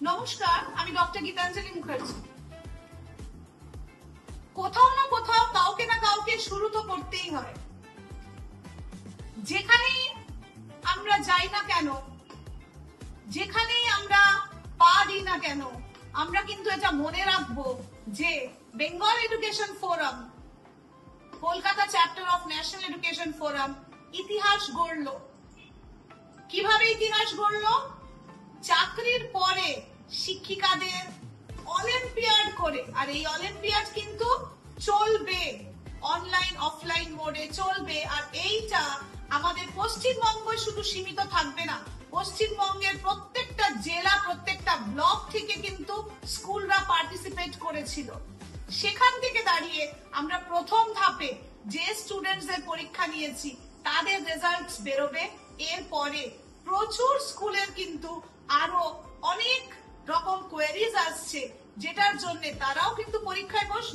নমস্কার, আমি ডক্টর গীতাঞ্জলি মুখার্জি। কোথাও না কোথাও কাউকে না কাউকে শুরু তো করতেই হয়। যেখানেই আমরা যাই না কেন, যেখানেই আমরা পা দিই না কেন, আমরা কিন্তু এটা মনে রাখবো যে Bengal education forum, Kolkata chapter of national education forum ইতিহাস গড়লো। কিভাবে ইতিহাস গড়লো? চাকরির পরে শিক্ষিকাদের অলিম্পিয়াড করে, আর এই অলিম্পিয়াড কিন্তু চলবে, অনলাইন অফলাইন মোডে চলবে। আর এইটা আমাদের পশ্চিমবঙ্গ শুধু সীমিত থাকবে না, পশ্চিমবঙ্গের প্রত্যেকটা জেলা, প্রত্যেকটা ব্লক থেকে কিন্তু স্কুলরা পার্টিসিপেট করেছিল। সেখান থেকে দাঁড়িয়ে আমরা প্রথম ধাপে যে স্টুডেন্টসদের পরীক্ষা নিয়েছি তাদের রেজাল্টস বেরোবে। এরপরে প্রচুর স্কুলের কিন্তু আরো অনেক রকম কোয়েরিজ আসছে, যেটার জন্য তারাও কিন্তু পরীক্ষায় বসবে।